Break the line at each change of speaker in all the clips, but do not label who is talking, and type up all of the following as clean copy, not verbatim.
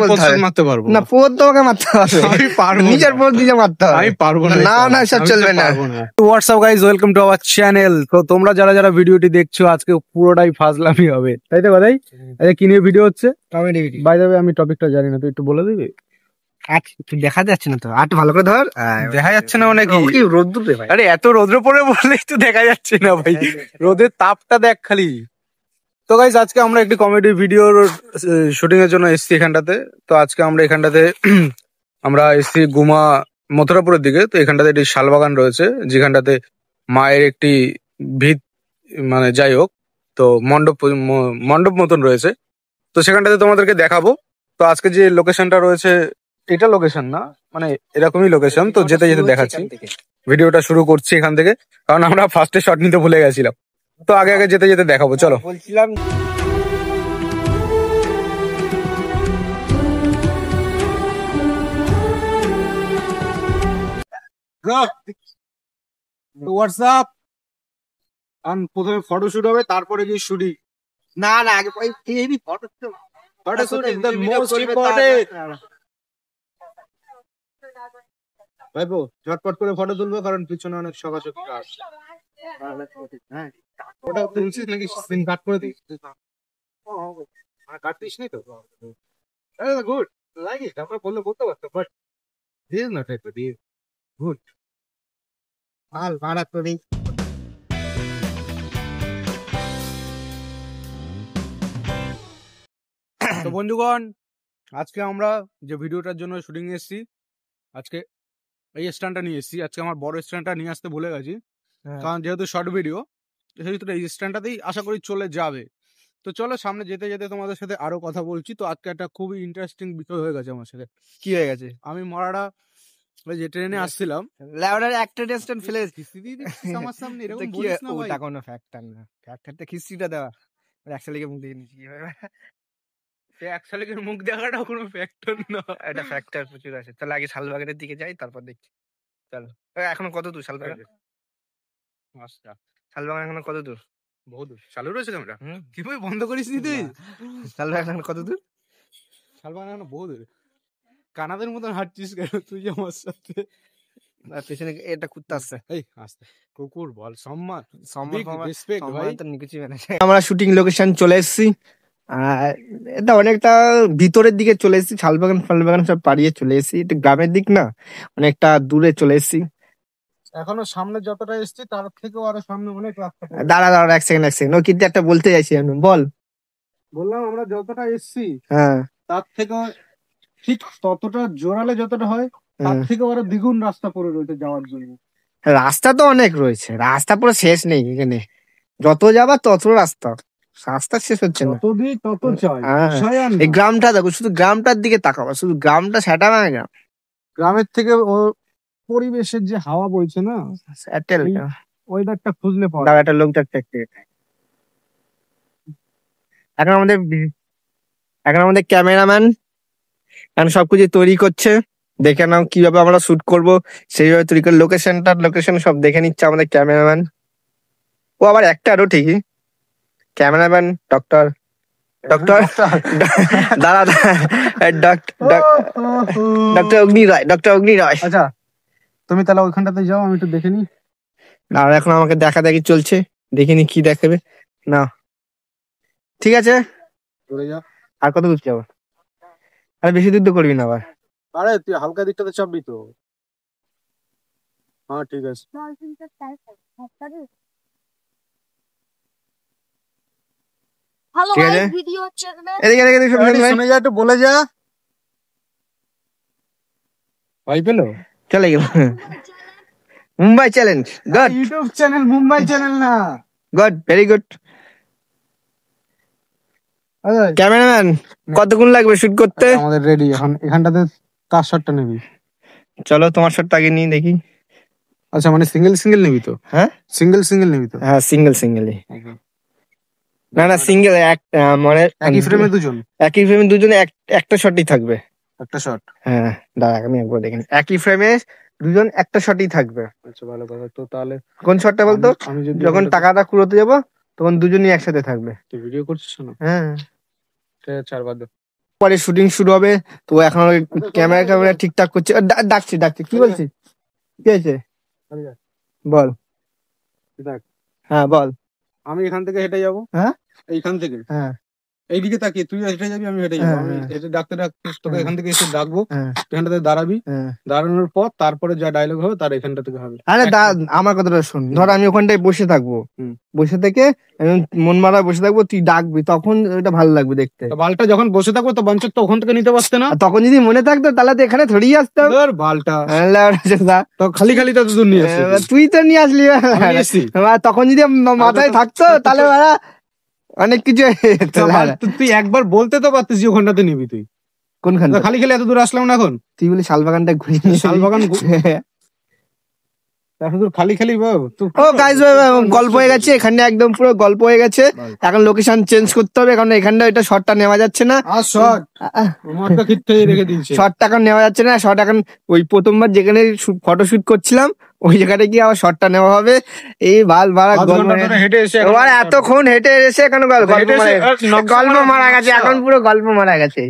বলতে হবে
মারতে পারবো
না, পোদ তোমাকে মারতে হবে,
আমি পারবো
নিজের পোদ নিজে মারতে হবে।
আমি পারবো না,
না না সব চলবে না।
WhatsApp guys, welcome to our channel. তো তোমরা যারা যারা ভিডিওটি দেখছো, আজকে পুরোটাই ফাজলামি হবে, তাই তো ভাই? আচ্ছা, কি নিয়ে ভিডিও হচ্ছে?
Comedy video.
By the way, আমি টপিকটা জানি না, তুই একটু বলে দিবি?
দেখা যাচ্ছে না তো, আর ভালো করে ধর।
দেখা যাচ্ছে না মানে কি?
রোদ্দুর রে ভাই।
আরে এত রোদ্র পড়ে বললেই তো দেখা যাচ্ছে না ভাই, রোদের তাপটা দেখ খালি। তো গাইজ, আজকে আমরা একটি কমেডি ভিডিওর শুটিং এর জন্য এসেছি এখানটাতে। তো আজকে আমরা এখানটাতে আমরা এসেছি গুমা মথুরাপুরের দিকে। তো এখানটাতে একটি শালবাগান রয়েছে, যেখানটাতে মায়ের একটি ভিত, মানে যাই হোক, তো মণ্ডপ মতন রয়েছে। তো সেখানটাতে তোমাদেরকে দেখাবো। তো আজকে যে লোকেশনটা রয়েছে, এটা লোকেশন না, মানে এরকমই লোকেশন। তো যেতে যেতে দেখাচ্ছি, ভিডিওটা শুরু করছি এখান থেকে, কারণ আমরা ফার্স্টে শট নিতে ভুলে গেছিলাম। তো আগে আগে যেতে যেতে দেখাবো, চলো।
বলছিলাম
হোয়াটসঅ্যাপ প্রথমে ফটোশুট হবে, তারপরে গিয়ে শুটিং।
না না, আগে এই
photoshoot is the most important. ভাইপো ঝটপট করে ফটো তুলবো, কারণ পিছনে অনেক সকাশকি কাজ। হ্যাঁ, ওটা তুলছিস নাকি সিন কাট করে দিস? কাটতিস নি তো? Good, like it. আমরা বললে বলতে পারতো, but this is not it, this good.
মাল ভাড়া করি।
তো বন্ধুগণ, আজকে আমরা যে ভিডিওটার জন্য শুটিং এসেছি, আজকে এই স্ট্যান্ডটা নিয়ে এসেছি। আজকে আমার বড় স্ট্যান্ডটা নিয়ে আসতে ভুলে গেছি, কারণ যেহেতু শর্ট ভিডিও, সেহেতু এই স্ট্যান্ডটাতেই আশা করি চলে যাবে। তো চলো, সামনে যেতে যেতে তোমাদের সাথে আরো কথা বলছি। তো আজকে একটা খুবই ইন্টারেস্টিং বিষয় হয়ে গেছে আমার সাথে।
কি হয়ে গেছে?
আমি মরাটা ওই যে ট্রেনে আসছিলাম,
ল্যাবরের একটা রেস্টুরেন্ট ফেলে
আমার সামনে এরকম
কি
বলিস না ভাই।
ওটা কোনো ফ্যাক্টর না, ফ্যাক্টরটা খিস্ট্রিটা দেওয়া, একশো লিখে মুখ দিয়ে নিচ্ছি।
এক শালিকের মুখ দেখাটাও কোনো ফ্যাক্টর না।
এটা ফ্যাক্টর প্রচুর আছে। তাহলে আগে শালবাগানের দিকে যাই, তারপর দেখছি। চলো। এখনো কত দূর শালবাগান?
আচ্ছা,
শালবাগান এখনো কত দূর?
বহুত দূর। চালু রয়েছে ক্যামেরা? কি ভাই, বন্ধ করিস নি তুই?
শালবাগান এখন কত দূর?
শালবাগান এখনো বহু দূর। কানাদের মতন হাঁটছিস কেন তুই আমার সাথে?
পেছনে এটা কুত্তা আসছে।
এই আস্তে, কুকুর বল, সম্মান,
রেসপেক্ট
ভাই।
আমরা শুটিং লোকেশন চলে এসেছি। আর এটা অনেকটা ভিতরের দিকে চলে এসেছি, শালবাগান ফালবাগান সব পাড়িয়ে চলে এসেছি, একটু গ্রামের দিক না, অনেকটা দূরে চলে এসেছি।
এখনো সামনে যতটা এসেছি তার থেকেও আরো সামনে অনেক রাস্তা।
দাঁড়া দাঁড়া, এক সেকেন্ড, ও কিন্তু একটা বলতে চাইছি আমি, বল।
বললাম আমরা যতটা এসেছি
হ্যাঁ,
তার থেকে ঠিক ততটা জোরালে যতটা হয়, তার থেকে আরো দ্বিগুণ রাস্তা পড়ে রয়েছে যাওয়ার জন্য।
রাস্তা তো অনেক রয়েছে, রাস্তা পুরো শেষ নেই এখানে, যত যাবা তত রাস্তা, রাস্তা শেষ হচ্ছে না।
যতদিন তত চাই।
এই গ্রামটা দেখো, শুধু গ্রামটার দিকে তাকাবা, শুধু গ্রামটা সেটা না, গ্রাম
গ্রামের থেকে পরিবেশের যে হাওয়া বইছে না, ওয়েদারটা খুঁজলে পাওয়া
একটা লোক দেখতে এখন আমাদের ক্যামেরাম্যান এখন সবকিছু তৈরি করছে, দেখে নাও কিভাবে আমরা শুট করব, সেইভাবে তৈরি করে লোকেশন সব দেখে নিচ্ছে আমাদের ক্যামেরাম্যান। ও আবার একটারও ঠিকই ক্যামেরাম্যান, ডক্টর দাঁড়া ডক্টর অগ্নি রায়।
আচ্ছা, তুমি তাহলে ওইখানটাতে যাও, আমি একটু দেখে নি।
আর এখন আমাকে দেখি চলছে, দেখিনি কি দেখাবে না। ঠিক আছে, আর কত দূর যাবো? আর বেশি দূর তো করবি না আবার।
আরে তুই হালকা দিকটাতে চাপবি তো। হ্যাঁ ঠিক আছে।
হ্যালো
ঠিক
গাইস,
আছে।
ভিডিও হচ্ছে এখানে।
এদিকে
শুনে যা, একটু বলে যা। ভাই পেলো,
চলে গেল Mumbai challenge. Good
YouTube channel, Mumbai channel না।
Good, very good. ক্যামেরাম্যান কতক্ষণ লাগবে শুট করতে?
আমাদের রেডি এখন। এখানটাতে কার শটটা নিবি?
চলো তোমার শটটা আগে নিয়ে দেখি।
আচ্ছা, মানে সিঙ্গেল নিবি তো?
হ্যাঁ,
সিঙ্গেল নিবি তো?
হ্যাঁ সিঙ্গেলই। না সিঙ্গেল, মানে
একই ফ্রেমে
দুজনে একটা শটই থাকবে।
একটা শট?
হ্যাঁ, দাঁড়া আমি একবার দেখিনি, একই ফ্রেমে দুজন একটা শটই থাকবে।
আচ্ছা, ভালো কথা। তো তাহলে
কোন শটটা বলতো?
আমি যদি
যখন টাকাটা কুড়োতে যাবো তখন দুজনই একসাথে থাকবে।
ভিডিও করছিস না?
হ্যাঁ,
ঠিক আছে, 4 বাদ দে।
পরে শুটিং শুরু হবে। তো এখন ক্যামেরা ঠিকঠাক করছে। ডাকছি কি বলছিস? কি হয়েছে বল।
দেখ,
হ্যাঁ বল।
আমি এখান থেকে হেঁটে যাবো।
হ্যাঁ
এইখান থেকে
হ্যাঁ
এইদিকে তাকিয়ে তুই হেঁটে যাবি, আমি হেঁটে যাবো।
হ্যাঁ,
আমি
হ্যাঁ।
হেঁটে ডাকতে তোকে
হ্যাঁ।
এখান থেকে এসে ডাকবো,
হ্যাঁ
এখানটাতে দাঁড়াবি।
হ্যাঁ।
দাঁড়ানোর পর তারপরে যা ডায়লগ হবে তার এখানটা থেকে হবে।
আরে আমার কথাটা শোন, ধর আমি ওখানটায় বসে থাকবো,
হুম।
বসে থেকে আমি মন মারা বসে থাকবো, তুই ডাকবি, তখন ওটা ভালো লাগবে দেখতে।
তো বালটা যখন বসে থাকবো তো বাঞ্চত তো ওখান থেকে নিতে পারছে না।
আর তখন যদি মনে থাকতো তাহলে তো এখানে থড়িয়ে আসতাম।
ধর বালটা
আল্লাহ,
তো খালি খালি তো দূর নিয়ে আসছে।
তুই তো নিয়ে আসলি।
আমি এসছি।
তখন যদি মাথায় থাকতো তাহলে বাড়া অনেক কিছু হতো।
তুই একবার বলতে তো পারতিস যে ওখানটাতে নিবি তুই।
কোনখান?
তো খালি খালি এত দূর আসলাম না এখন।
তুই বলি শালবাগানটা ঘুরে
শালবাগান এত দূর খালি খালি
ও গাইস, গল্প হয়ে গেছে এখানে, একদম পুরো গল্প হয়ে গেছে। এখন লোকেশন চেঞ্জ করতে হবে, কারণ এখানটা এটা শর্টটা নেওয়া যাচ্ছে না।
আর শর্ট আমারটা কিটতে রেখে দিয়েছে।
শর্টটা এখন নেওয়া যাচ্ছে না। শর্ট এখন ওই প্রথমবার যেখানে ফটো শুট করছিলাম ওই জায়গাটা গিয়ে আবার শর্টটা নেওয়া হবে। এই বাল মারা
হেঁটে এসে
এবার এতক্ষণ হেঁটে এসে এখন গল্প মারা গেছে, এখন পুরো গল্প মারা গেছে।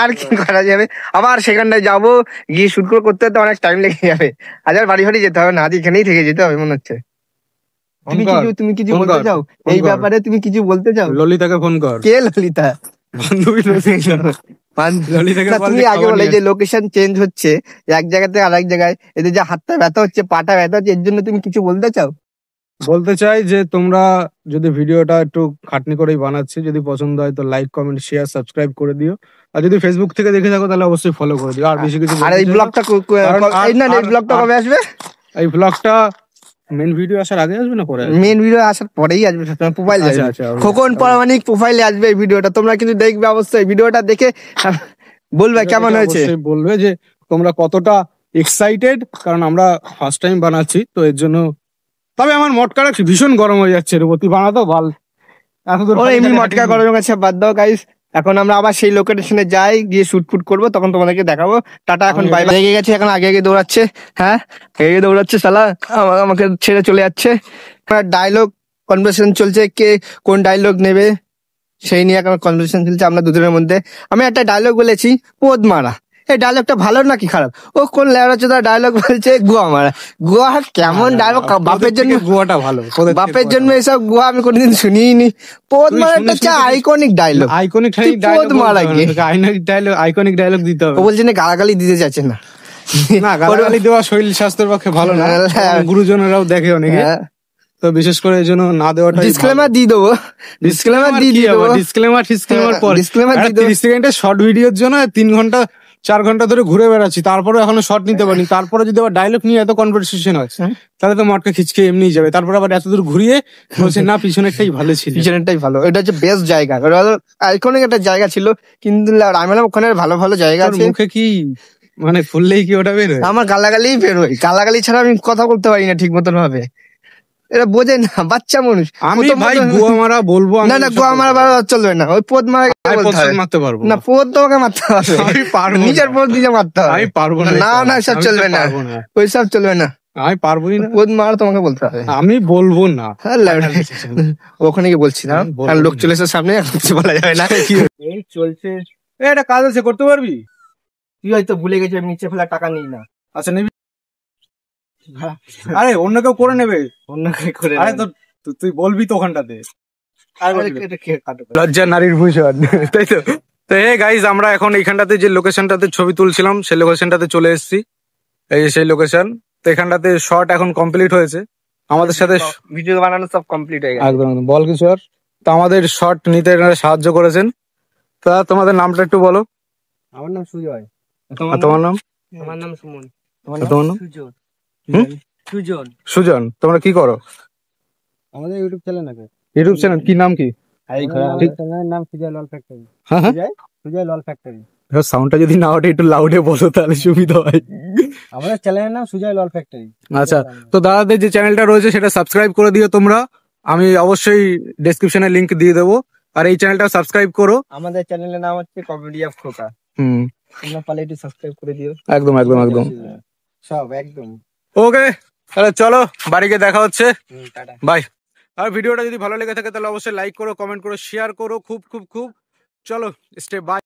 আর কি করা যাবে, আবার সেখানটায় যাবো, গিয়ে শুট করতে করতে অনেক টাইম লেগে যাবে। আজ আর বাড়ি ফাড়ি যেতে হবে না, আজ এখানেই থেকে যেতে হবে মনে হচ্ছে। তুমি কিছু বলতে চাও এই ব্যাপারে? তুমি কিছু বলতে চাও?
ললিতাকে ফোন কর।
কে ললিতা?
বান্ধবী ললিতাকে
না, তুমি আগে বলে যে লোকেশন চেঞ্জ হচ্ছে এক জায়গা থেকে আরেক জায়গায়, এদের যে হাতটা ব্যথা হচ্ছে, পাটা ব্যথা হচ্ছে, এর জন্য তুমি কিছু বলতে চাও?
বলতে চাই যে তোমরা যদি ভিডিওটা একটু খাটনি করেই বানাচ্ছি, যদি পছন্দ হয় তো লাইক কমেন্ট শেয়ার সাবস্ক্রাইব করে দিও। আর যদি ফেসবুক থেকে দেখে থাকো তাহলে অবশ্যই ফলো করে দিও। আর বেশি কিছু
আর এই ব্লগটা এই ব্লগটা কবে আসবে?
এই ব্লগটা মেন ভিডিও আসার আগে আসবে না পরে?
মেন ভিডিও আসার পরেই আসবে, প্রোফাইল আসবে। খোকন প্রামাণিক প্রোফাইলে আসবে এই ভিডিওটা, তোমরা কিন্তু দেখবে অবশ্যই। ভিডিওটা দেখে বলবে কেমন হয়েছে,
বলবে যে তোমরা কতটা এক্সাইটেড, কারণ আমরা ফার্স্ট টাইম বানাচ্ছি তো এর জন্য। তবে আমার মটকাটা ভীষণ গরম হয়ে যাচ্ছে রে, তুই বানাতো ভাল।
এমনি মটকা গরম গেছে, বাদ দাও গাইস। এখন আমরা আবার সেই লোকেশনে যাই, গিয়ে শুট ফুট করবো, তখন তোমাদেরকে দেখাবো। টাটা, এখন বাই বাই। লেগে গেছে, এখন আগে দৌড়াচ্ছে। হ্যাঁ আগে দৌড়াচ্ছে শালা, আমাকে ছেড়ে চলে যাচ্ছে। ডায়লগ কনভারসেশন চলছে, কে কোন ডায়লগ নেবে সেই নিয়ে এখন কনভারসেশন চলছে আমরা দুজনের মধ্যে। আমি একটা ডায়লগ বলেছি, পোদ মারা। এই ডায়লগটা ভালো নাকি খারাপ? ও কোন লেওড়া ডায়লগ বলছে, গোয়া মারা। গোয়া কেমন ডায়লগ? বাপের জন্য
গোয়াটা ভালো,
বাপের জন্য এসব গোয়া আমি কোনোদিন শুনিনি। পোদ মারাটা হচ্ছে আইকনিক ডায়লগ।
আইকনিক
পোদ মারা গিয়ে
আইকনিক ডায়লগ দিতে হবে।
ও বলছে না গালাগালি দিতে যাচ্ছে না,
না গালাগালি দেওয়া শরীর স্বাস্থ্যের পক্ষে ভালো না, গুরুজনেরাও দেখে অনেকে। তো বিশেষ করে এই জন্য না দেওয়াটা
ডিসক্লেমার দিয়ে দেবো, ডিসক্লেমার দিয়ে দেবো।
ডিসক্লেমার পর 30 সেকেন্ডের শর্ট ভিডিওর জন্য 3 ঘন্টা 4 ঘন্টা ধরে ঘুরে বেড়াচ্ছি, তারপরে এখনো শর্ট নিতে পারিনি। তারপরে যদি আবার ডায়লগ নিয়ে এত কনভারসেশন হয় তাহলে তো মটকা খিচকে এমনি যাবে। তারপর আবার এত দূর ঘুরিয়ে বলছে না পিছনেরটাই ভালো ছিল,
পিছনেরটাই ভালো। এটা হচ্ছে বেস্ট জায়গা, আইকনিক একটা জায়গা ছিল, কিন্তু আমি বললাম ওখানে ভালো ভালো জায়গা আছে।
মুখে কি মানে ফুললেই কি ওটা বেরোয়?
আমার গালাগালি বেরোয়, গালাগালি ছাড়া আমি কথা বলতে পারি না ঠিক মতন ভাবে। এরা বোঝে না, বাচ্চা মানুষ।
আমি ভাই গোয়া মারা বলবো
না, গোয়া মারা চলবে না, ওই পোদ মারা
মারতে পারবো
না। পোদ তোমাকে মারতে হবে,
আমি পারবো
নিজের পোদ নিজে মারতে হবে।
আমি পারবো না,
না সব চলবে না, ওই সব চলবে না।
আমি পারবোই না,
পোদ মারা তোমাকে বলতে হবে।
আমি বলবো না,
ওখানে গিয়ে বলছি না, লোক চলে এসে সামনে, কিছু বলা যাবে না। এই চলছে,
এটা কাজ আছে, করতে পারবি?
তুই হয়তো ভুলে গেছিস নিচে ফেলা টাকা নিই না।
আচ্ছা নিবি? আরে অন্য কেউ করে নেবে,
অন্য কেউ করে।
আরে তো তুই বলবি তো ওখানটাতে। লজ্জা নারীর ভূষণ, তাই তো। তো হে গাইজ, আমরা এখন এইখানটাতে যে লোকেশনটাতে ছবি তুলছিলাম সেই লোকেশনটাতে চলে এসেছি। এই যে সেই লোকেশন। তো এখানটাতে শর্ট এখন কমপ্লিট হয়েছে, আমাদের সাথে
ভিডিও বানানো সব কমপ্লিট হয়ে গেছে।
একদম বল কিছু আর। তো আমাদের শর্ট নিতে এনারা সাহায্য করেছেন। তা তোমাদের নামটা একটু বলো।
আমার নাম সুজয়।
তোমার নাম?
আমার নাম সুমন।
তোমার নাম?
সুজন।
সুজন। তোমরা কি করো?
আমাদের ইউটিউব চ্যানেল আছে।
ইউটিউব চ্যানেল কি নাম কি?
নাম সুজয় লাল ফ্যাক্টরি।
হ্যাঁ
সুজয় লাল ফ্যাক্টরি।
সাউন্ডটা যদি না ওঠে একটু লাউডে বলো তাহলে সুবিধা হয়।
আমাদের চ্যানেলের নাম সুজয় লাল ফ্যাক্টরি।
আচ্ছা, তো দাদাদের যে চ্যানেলটা রয়েছে সেটা সাবস্ক্রাইব করে দিও তোমরা। আমি অবশ্যই ডেসক্রিপশনে লিংক দিয়ে দেবো। আর এই চ্যানেলটা সাবস্ক্রাইব করো।
আমাদের চ্যানেলের নাম হচ্ছে কমেডি অফ খোকা। তোমরা পারলে একটু সাবস্ক্রাইব করে দিও।
একদম একদম একদম
সব একদম
ওকে। তাহলে চলো বাড়ি গিয়ে দেখা হচ্ছে, বাই। আর ভিডিওটা যদি ভালো লেগে থাকে তাহলে অবশ্যই লাইক করো, কমেন্ট করো, শেয়ার করো, খুব খুব খুব। চলো স্টে বাই।